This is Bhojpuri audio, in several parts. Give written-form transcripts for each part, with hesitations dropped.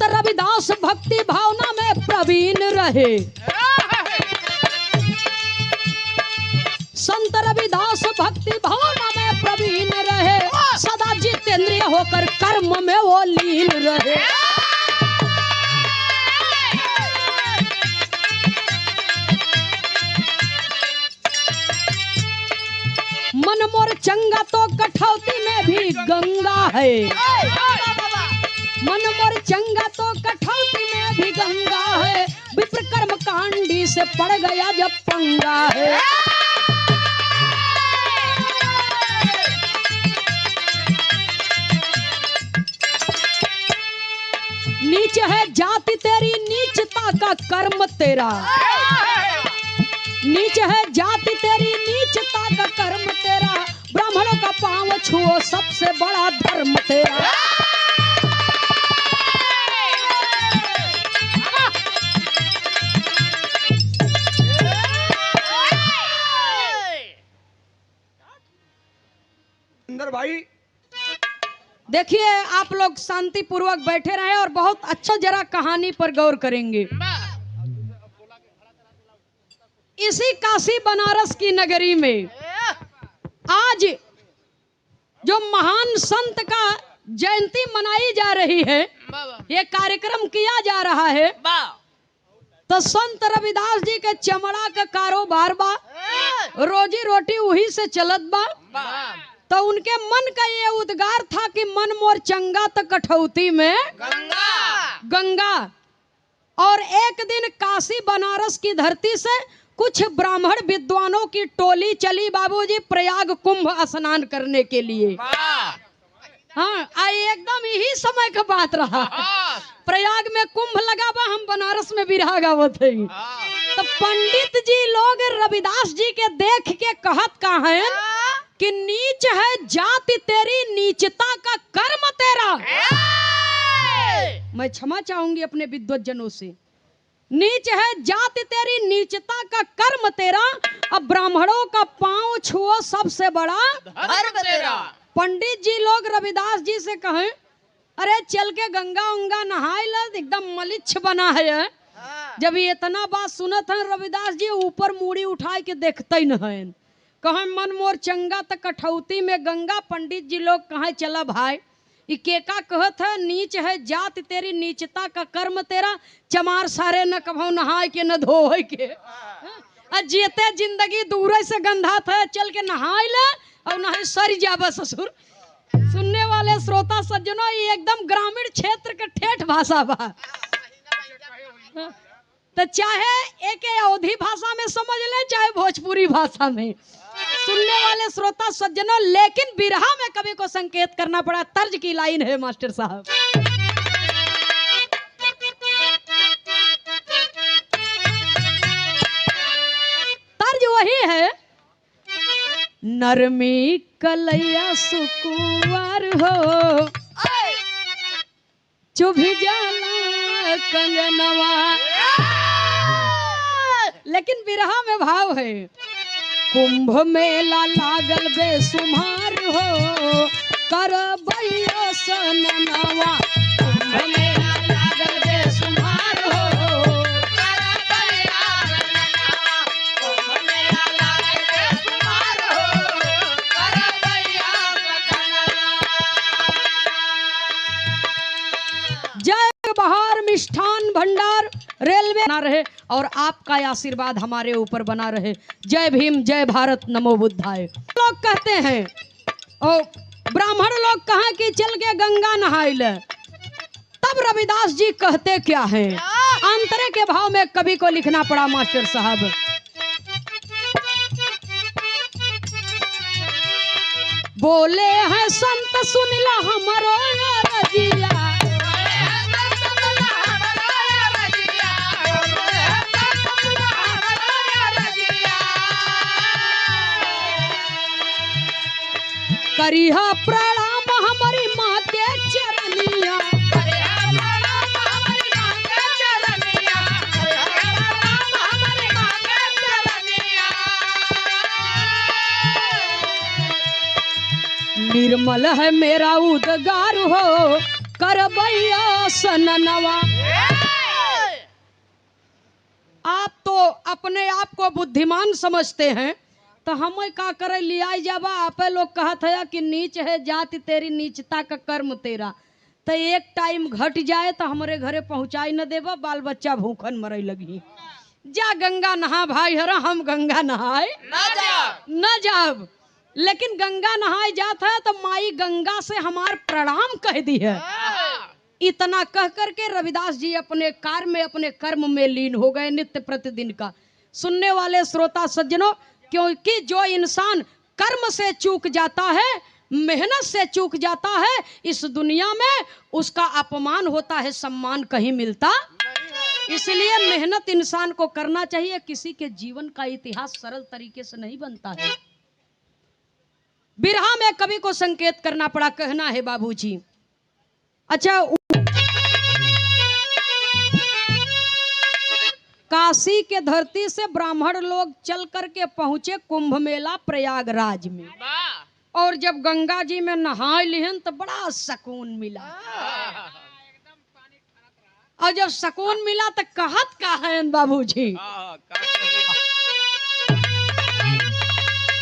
रविदास भक्ति भावना में प्रवीण रहे। संत रविदास भक्ति भावना में प्रवीण रहे, सदा जितेंद्रिय होकर कर्म में वो लीन रहे। मन मोर चंगा तो कठौती में भी गंगा है। मन मोर चंगा तो कठौती में भी गंगा है, विप्र कर्म कांडी से पड़ गया जब पंगा है। नीच है जाति तेरी नीचता का कर्म तेरा। नीच है जाति तेरी नीचता का कर्म तेरा, ब्राह्मणों का पांव छुओ सबसे बड़ा धर्म तेरा। अंदर भाई देखिए, आप लोग शांति पूर्वक बैठे रहे और बहुत अच्छा जरा कहानी पर गौर करेंगे। इसी काशी बनारस की नगरी में आज जो महान संत का जयंती मनाई जा रही है, ये कार्यक्रम किया जा रहा है, तो संत रविदास जी के चमड़ा का कारोबार बा, रोजी रोटी वही से चलत बा। तो उनके मन का ये उद्गार था कि मन मोर चंगा तो कठौती में गंगा। और एक दिन काशी बनारस की धरती से कुछ ब्राह्मण विद्वानों की टोली चली बाबूजी प्रयाग कुंभ स्नान करने के लिए। हाँ, एकदम यही समय का बात रहा। प्रयाग में कुंभ लगा बा, हम बनारस में बिरहा गावत है। तो पंडित जी लोग रविदास जी के देख के कहत का है कि नीच है जाति तेरी नीचता का कर्म तेरा। मैं क्षमा चाहूंगी अपने विद्वज्जनों से। नीच है जाति तेरी नीचता का कर्म तेरा, अब ब्राह्मणों का पांव छुओ सबसे बड़ा धर्म तेरा। पंडित जी लोग रविदास जी से कहें, अरे चल के गंगा उंगा नहाए ला, एकदम मलिच्छ बना है। जब ये इतना बात सुनत है रविदास जी ऊपर मूड़ी उठाए के देखते ही नहीं। कहे मन मोर चंगा त कठौती में गंगा। पंडित जी लोग कहे चला भाई, के का कहत है नीच है जाति तेरी नीचता का कर्म तेरा, चमार सारे न कभो नहाए के न धोए के। जीते जिंदगी दूर से गंधा था, चल के नहाए ले और नहाए सर जाबा ससुर। सुनने वाले श्रोता सज्जनों, ये एकदम ग्रामीण क्षेत्र के ठेठ भाषा बा। तो चाहे एक अवधी भाषा में समझ ले, चाहे भोजपुरी भाषा में। सुनने वाले श्रोता सज्जनों, लेकिन बिरहा में कवि को संकेत करना पड़ा। तर्ज की लाइन है मास्टर साहब, तर्ज वही है, नरमी कलैया सुकुवार हो चुभी जाला कंगनवा। लेकिन बिरहा में भाव है, कुंभ मेला लागल बेसुमार हो करबैया सननवा। कुंभ मेला लागल बेसुमार हो करबैया सननवा। कुंभ मेला लागल बेसुमार हो करबैया सननवा। जय बहार मिष्ठान भंडार रेलवे बना रहे और आपका आशीर्वाद हमारे ऊपर बना रहे। जय भीम, जय भारत, नमो बुद्धाय। लोग कहते हैं, ओ ब्राह्मण लोग कहा कि चल के गंगा नहाए ले, तब रविदास जी कहते क्या हैं? अंतरे के भाव में कवि को लिखना पड़ा मास्टर साहब। बोले हैं संत सुनिला हमारो रजिया, करिहा प्रणाम हमारी माँ के चरनिया। निर्मल है मेरा उद्गार हो करबैया सननवा। आप तो अपने आप को बुद्धिमान समझते हैं, तो हमें का करे लिया जाबा। आप लोग कहत है कि नीच है जाति तेरी, नीचता का कर्म तेरा। तो एक टाइम घट जाए तो हमारे घरे पहुंचाई न देबा, बाल बच्चा भूखन मरे लगी। जा गंगा नहा भाई, हरा हम गंगा नहाए न जाब, लेकिन गंगा नहाए जात है तो माई गंगा से हमार प्रणाम कह दी है। इतना कह करके रविदास जी अपने कार्य में, अपने कर्म में लीन हो गए नित्य प्रतिदिन का। सुनने वाले श्रोता सज्जनों, क्योंकि जो इंसान कर्म से चूक जाता है, मेहनत से चूक जाता है, इस दुनिया में उसका अपमान होता है, सम्मान कहीं मिलता। इसलिए मेहनत इंसान को करना चाहिए। किसी के जीवन का इतिहास सरल तरीके से नहीं बनता है। बिरहा में कवि को संकेत करना पड़ा, कहना है बाबूजी। अच्छा, काशी के धरती से ब्राह्मण लोग चल करके पहुंचे कुंभ मेला प्रयागराज में, और जब गंगा जी में नहाए लिहन तो बड़ा सुकून मिला। और जब सुकून मिला तो कहत का है बाबूजी,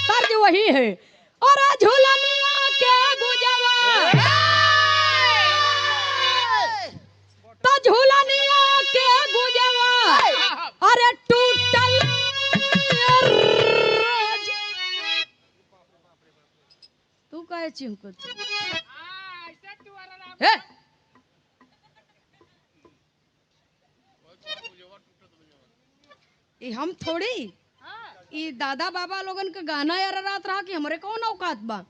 तर्ज वही है। और झूलनिया के गुजवा, तो झूलनिया के गुजवा, अरे टूटल तू कहे चिंको हम थोड़ी ई दादा बाबा लोगन का गाना यार रात रहा कि हमरे कौन औकात बा।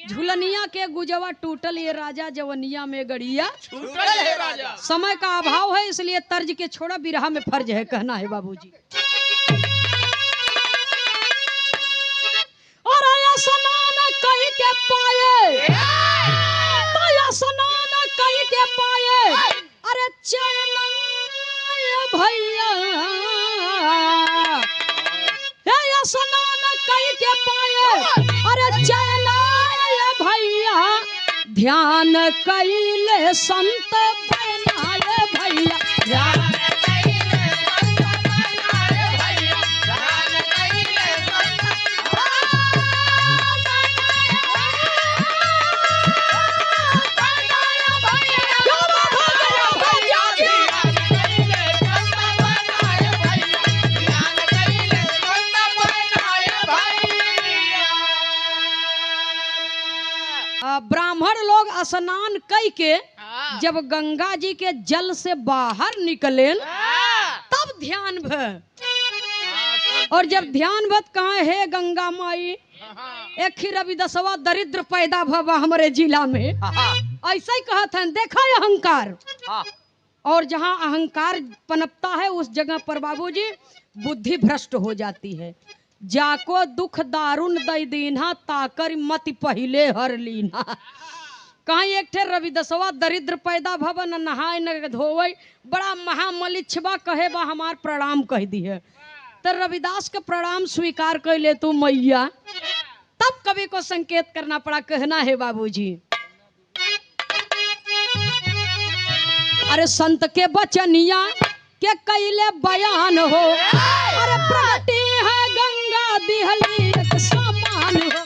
झुलनिया के गुजवा टूटल ये राजा, जवनिया में गड़िया छूटल है राजा। समय का अभाव है, इसलिए तर्ज के छोड़ा, बिरहा में फर्ज है कहना है बाबूजी। और आया स्नान कहीं के पाए, आया स्नान कहीं के पाए, अरे चैन भैया, स्नान कहीं के पाए, अरे चैन भैया, ध्यान कैले संत बनाए भैया, ध्यान कैले संत बनाए भैया, ध्यान कैले संत ब्राह्मण लोग स्नान कई के जब गंगा जी के जल से बाहर निकले तब ध्यान भ, और जब ध्यान भत कहा है गंगा माई, एक ही रविदासवा दरिद्र पैदा भवा हमारे जिला में, ऐसा ही कहत है। देखा है अहंकार, और जहाँ अहंकार पनपता है उस जगह पर बाबूजी बुद्धि भ्रष्ट हो जाती है। जाको दुख दारुण दई दीना, ताकर मत पहिले हर लीना। कहीं एक ठे रविदासवा दरिद्र पैदा भवन, न नहाए न धोवे, बड़ा महामलिच्छबा, कहे बा हमार प्रणाम कह दी है। तो रविदास का प्रणाम स्वीकार कर ले तू मैया। तब कवि को संकेत करना पड़ा, कहना है बाबूजी। अरे संत के बचनिया के कैले बयान हो, अरे प्रगति है गंगा दिहली एक समान हो,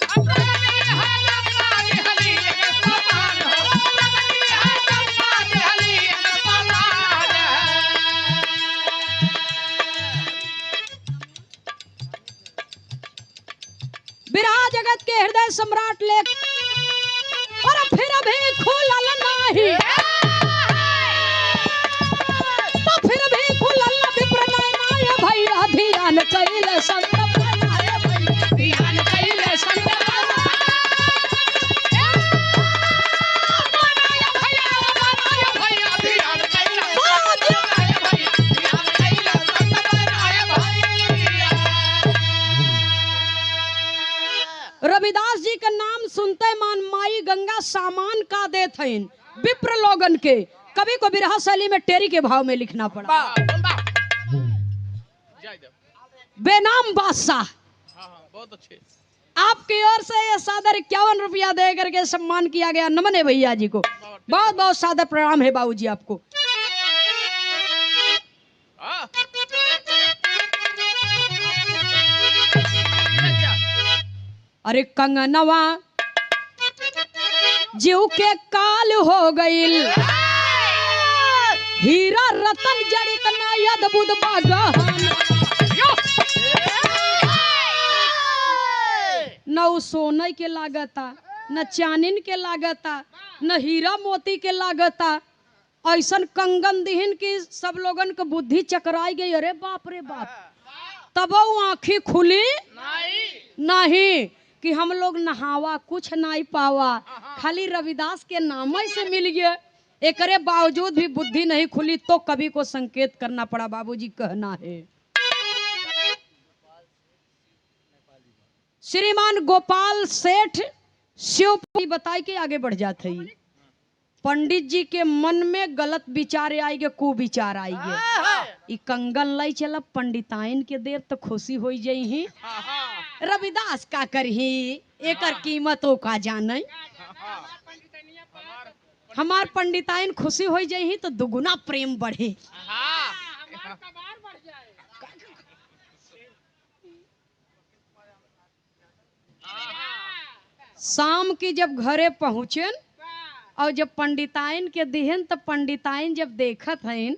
बिरहा जगत के हृदय सम्राट ले, और फिर अभी खुलल नाही, तो फिर भी खुलल विप्र नयनाय भैया, ध्यान कैले संत बनाए भैया, ध्यान कैले संत रविदास जी का नाम सुनते मान माई गंगा सामान का दे थे विप्र लोगन के। कवि को बिरहा शैली में टेरी के भाव में लिखना पड़ा। बेनाम बादशाह, बहुत अच्छे। आपकी ओर से ये सादर 51 रुपया दे करके सम्मान किया गया। नमन है भैया जी को, बहुत बहुत सादर प्रणाम है बाबूजी आपको। अरे कंगनवा जीव के काल हो गईल, हीरा रतन जड़ित ना अद्भुत बागान। न उ सोने के लागता, न चांदीन के लागता, न हीरा मोती के लागता। ऐसन कंगन दिहिन की सब लोगन के बुद्धि चकराई गई। अरे बाप रे बाप, तब वो आँखी खुली नहीं कि हम लोग नहावा कुछ नहीं पावा, खाली रविदास के नाम से मिल गया। एकरे बावजूद भी बुद्धि नहीं खुली तो कवि को संकेत करना पड़ा। बाबूजी कहना है, श्रीमान गोपाल सेठ शिवपुरी बताई के आगे बढ़ जाते ही पंडित जी के मन में गलत विचार आएगे, कुविचार आएगे। कंगन लाई चला पंडिताइन के देर तो खुशी हो जाई, रविदास का करही एकर कीमतों का जाने। हमार पंडिताइन खुशी हो जाई तो दुगुना प्रेम बढ़े। शाम की जब घरे पहुँचे और जब पंडिताइन के दिहन तो पंडिताइन जब देखत हैं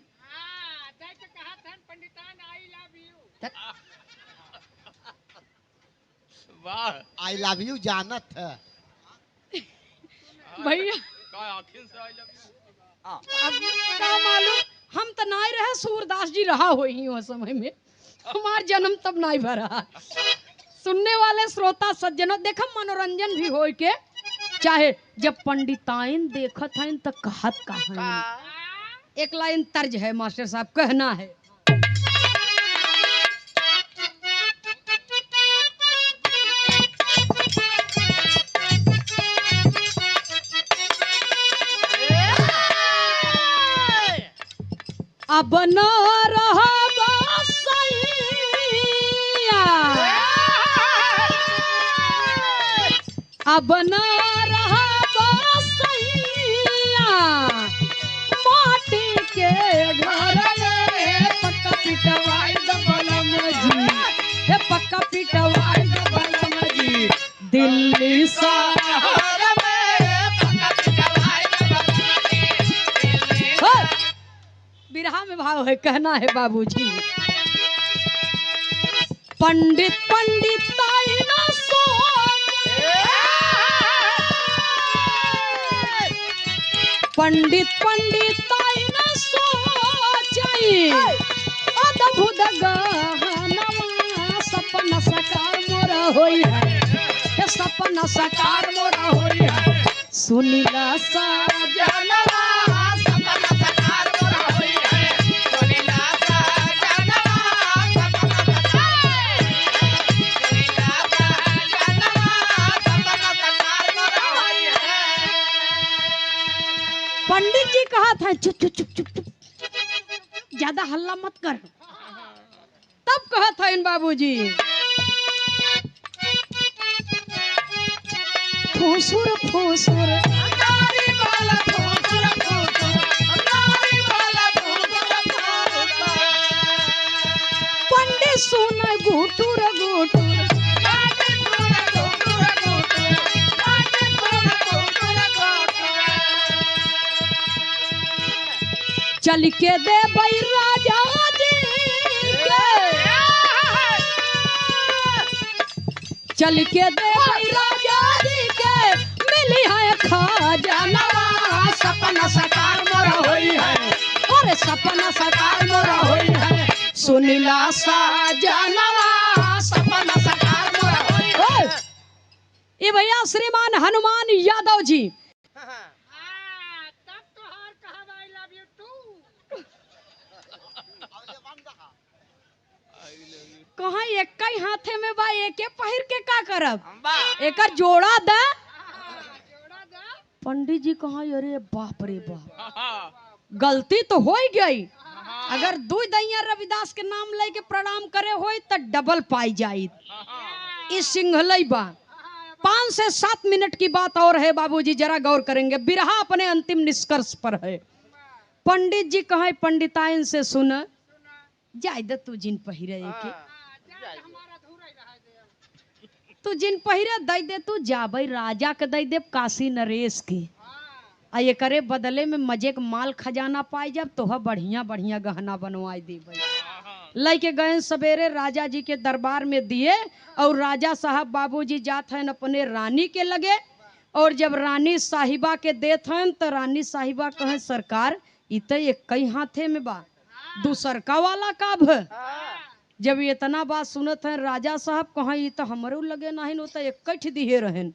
आई लव यू जानत है भैया। अब क्या मालूम, हम तो नहीं रहे, सूरदास जी रहा हो ही उस समय में, हमार जन्म तब नहीं भरा। सुनने वाले श्रोता सज्जनों देखा मनोरंजन भी हो के चाहे। जब पंडिताइन देखत हैं तो कहत का एक लाइन तर्ज है मास्टर साहब, कहना है, अब न रहबा सैया, अब न रहबा सैया, माटी के घर में पक्का पिटवाई दबलम जी, हे पक्का पिटवाई दबलम जी, दिल्ली शहर में पक्का पिटवाई दबलम जी। बिरहा में भाव है, कहना है बाबूजी, पंडित पंडिताइन पंडित पंडिताइन सोचाई, अद्भुत गहनवा सपना साकार मोरा होई है, सपना साकार मोरा होई है, सुनीला साजनवा सपना साकार मोरा होई है, सुनीला साजनवा सपना साकार, सुनीला साजनवा सपना साकार मोरा होई है। पंडित जी कहा था चुप चुप चुप चुप चुप, ज्यादा हल्ला मत कर। तब कहा था इन बाबूजी, फूसुर फूसुर पंडित सुन गुटुर गुटुर, चल के दे भाई राजा जी के, चल के दे भाई राजा जी के, मिली है खजानवा सपना साकार मोरा होई है, और सपना साकार मोरा होई है, सुनीला साजनवा सपना साकार मोरा होई है। ये भैया श्रीमान हनुमान यादव जी, कहा एक हाथे में बा, एक पहिर के का करब, एक जोड़ा दा। पंडित जी कहा अरे बाप रे बाप, गलती तो हो गई। अगर दू दैया रविदास के नाम लेके प्रणाम करे हो तो डबल पाई जाई। इस सिंघलई बा 5 से 7 मिनट की बात और है बाबूजी, जरा गौर करेंगे। बिरहा अपने अंतिम निष्कर्ष पर है। पंडित जी कहे पंडिताइन से सुन, जायद तू जिन पहिरे के, तू जिन पहिरे दई दे, तू जाबई राजा के दई दे काशी नरेश के, आ ये करे बदले में मजे के माल खजाना पाई जब तो बढ़िया बढ़िया गहना बनवाई दी। लेके गए सवेरे राजा जी के दरबार में दिए, और राजा साहब बाबूजी जात हैं अपने रानी के लगे, और जब रानी साहिबा के देत हैं तो रानी साहिबा कहे सरकार इ तो एक कई हाथे में बा, दूसर का वाला काभ। जब इतना बात सुनत हैं राजा साहब कहे इ तो हमरो लगे नहीं, तो एक दिए रहन,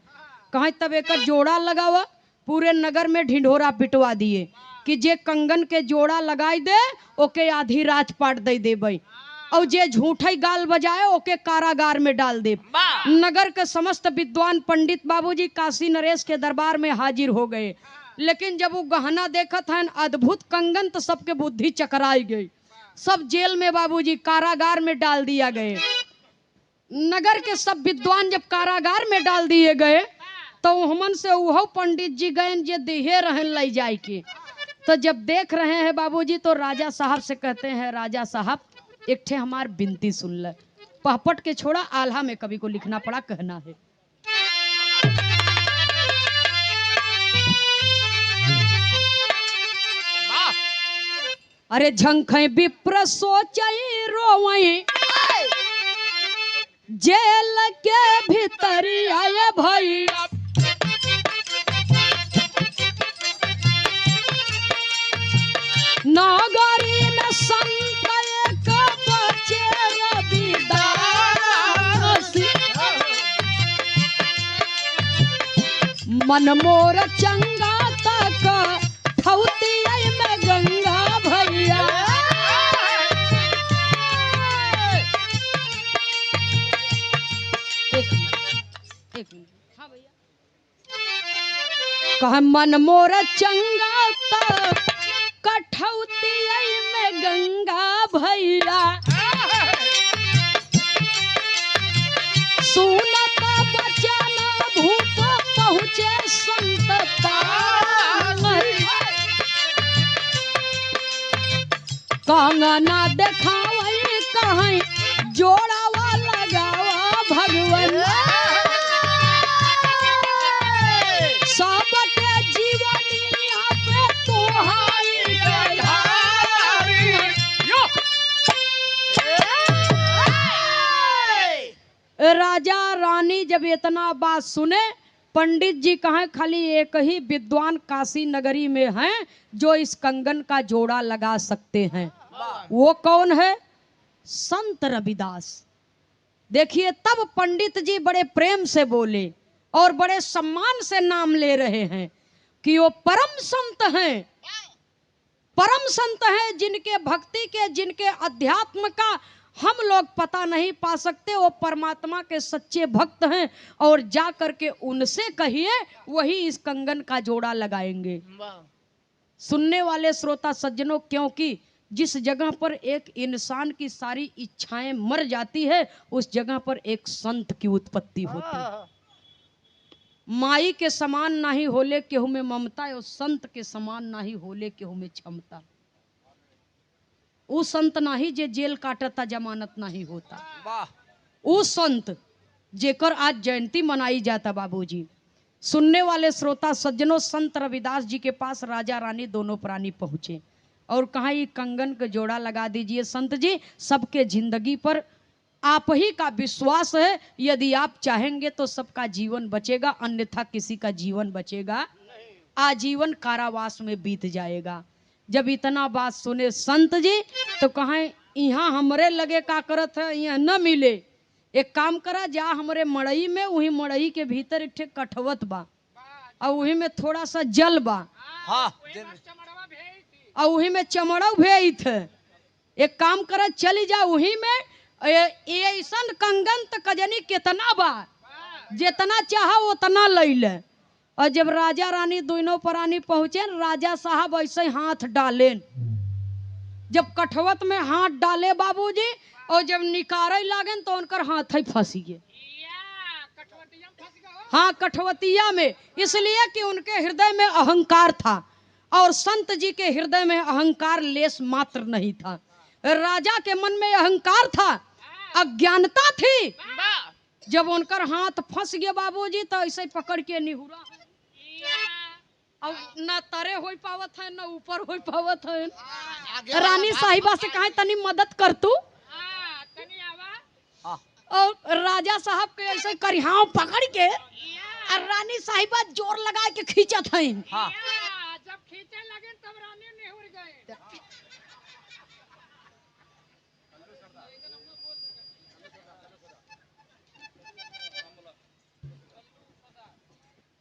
कहे तब एक जोड़ा लगावा। पूरे नगर में ढिंढोरा पिटवा दिए कि जे कंगन के जोड़ा लगाई दे ओके आधी राजपाट दे देबई, और जे झूठे गाल बजाए ओके कारागार में डाल दे। नगर के समस्त विद्वान पंडित बाबूजी काशी नरेश के दरबार में हाजिर हो गए, लेकिन जब वो गहना देखत हैं अद्भुत कंगन तो सबके बुद्धि चकराई गई। सब जेल में बाबूजी कारागार में डाल दिया गए। नगर के सब विद्वान जब कारागार में डाल दिए गए तो हमन से वह पंडित जी गए जे देहे रहन ले जाए के। तो जब देख रहे हैं बाबूजी तो राजा साहब से कहते हैं, राजा साहब एक ठे हमार बिनती सुन ले। पहपट के छोड़ा आल्हा में कवि को लिखना पड़ा, कहना है अरे झंखे विप्र सोचई रोवई जेल के भीतर आए भाई, नगरी में संत एक बचे रविदास, मन मोर चंगा तक ठौती में गंगा भैया। एक मिनट हाँ भैया, कह मन मोर चंगा तक कठौती में गंगा भैया, सुनत बचन भूप पहुँचे संत पार, कंगना देखावई कहीं जोड़ावा लगावा भगवान, सबके जीवनिया पे तोहारी राजा रानी जब इतना बात सुने, पंडित जी कहें खाली एक ही विद्वान काशी नगरी में हैं जो इस कंगन का जोड़ा लगा सकते हैं। वो कौन है? संत रविदास। देखिए तब पंडित जी बड़े प्रेम से बोले और बड़े सम्मान से नाम ले रहे हैं कि वो परम संत हैं, परम संत हैं जिनके भक्ति के, जिनके अध्यात्म का हम लोग पता नहीं पा सकते। वो परमात्मा के सच्चे भक्त हैं और जा करके उनसे कहिए वही इस कंगन का जोड़ा लगाएंगे। सुनने वाले श्रोता सज्जनों, क्योंकि जिस जगह पर एक इंसान की सारी इच्छाएं मर जाती है उस जगह पर एक संत की उत्पत्ति होती है। माई के समान नहीं होले केहू में ममता, और संत के समान नहीं होले केहू में क्षमता। वो संत नहीं जे जेल काटता जमानत नहीं होता, वो संत जेकर आज जयंती मनाई जाता। बाबूजी, सुनने वाले श्रोता सज्जनों, संत रविदास जी के पास राजा रानी दोनों प्राणी पहुंचे और कहा ये कंगन का जोड़ा लगा दीजिए संत जी, सबके जिंदगी पर आप ही का विश्वास है, यदि आप चाहेंगे तो सबका जीवन बचेगा, अन्यथा किसी का जीवन बचेगा आजीवन कारावास में बीत जाएगा। जब इतना बात सुने संत जी तो कहें यहाँ हमरे लगे का करत है, यहाँ न मिले, एक काम करा जा हमरे मड़ई में, वही मड़ई के भीतर एक ठे कठवत बा और वही में थोड़ा सा जल बा, और वही में चमड़ा भेत है। एक काम करा चली जा वही में, ऐसा कंगन त कजनी कितना बा, जितना चाहा उतना ले ले। और जब राजा रानी दोनों प्राणी पहुंचे, राजा साहब ऐसे हाथ डाले, जब कठवत में हाथ डाले बाबूजी, और जब निकारे लागन तो उनकर हाथ ही फंसी गए। हाँ, कठवतिया में, इसलिए कि उनके हृदय में अहंकार था और संत जी के हृदय में अहंकार लेस मात्र नहीं था। राजा के मन में अहंकार था, अज्ञानता थी। जब उनकर हाथ फंस गया बाबूजी तो ऐसे पकड़ के निहुरा, अब न तरे हो पावत है न ऊपर हो पावत है। रानी साहिबा से कहा तनी मदद कर तू, और राजा साहब के ऐसे करिहाव पकड़ के और रानी साहिबा जोर लगा के खींचत है। जब खींचे लगे तब रानी निहुर गए।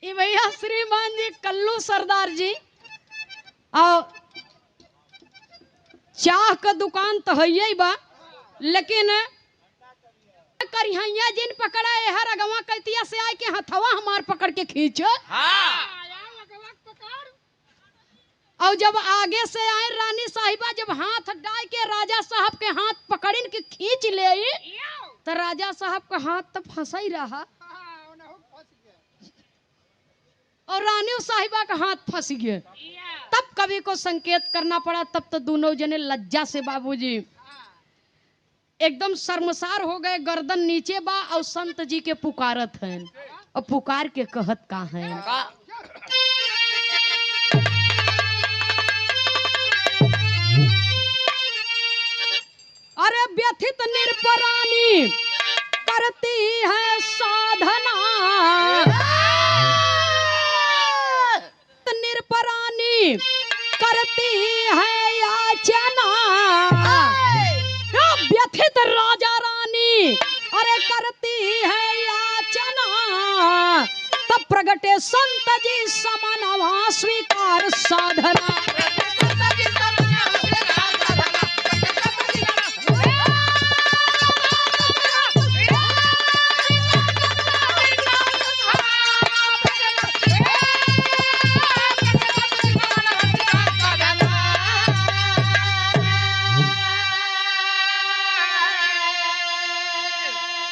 ये भैया श्रीमान जी कल्लू सरदार जी और चाह का दुकान तो है ही बा, लेकिन करिहैया जिन पकड़ा है हर अगवा कतिया से आए के हथवा हमार पकड़ के खींच। और जब आगे से आए रानी साहिबा, जब हाथ डाल के राजा साहब के हाथ पकड़िन के खींच ले तो राजा साहब का हाथ तो फंसा ही रहा और रानी साहिबा का हाथ फंस गया। तब कवि को संकेत करना पड़ा। तब तो दोनों जने लज्जा से बाबूजी एकदम शर्मसार हो गए, गर्दन नीचे बा और संत जी के पुकारत हैं और पुकार के कहत का है। अरे व्यथित निरपरानी करती है साधना, निरपरानी करती है याचना। व्यथित राजा रानी अरे करती है याचना, तब प्रगटे संत जी समनवा स्वीकार साधना।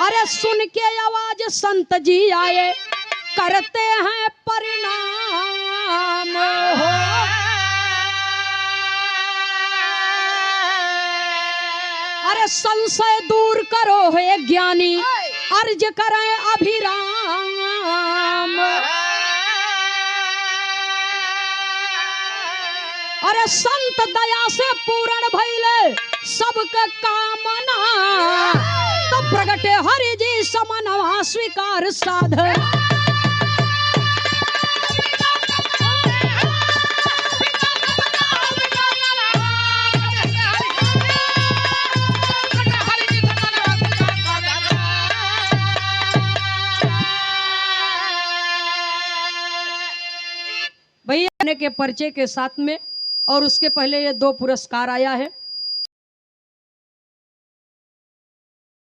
अरे सुन के आवाज संत जी आए, करते हैं परिणाम हो। अरे संशय दूर करो हे ज्ञानी, अर्ज करें अभिराम। अरे संत दया से पूर्ण भइले सबके कामना, तब प्रगटे हरि जी समनवा स्वीकार साधन। भैया के परिचय के साथ में और उसके पहले ये 2 पुरस्कार आया है।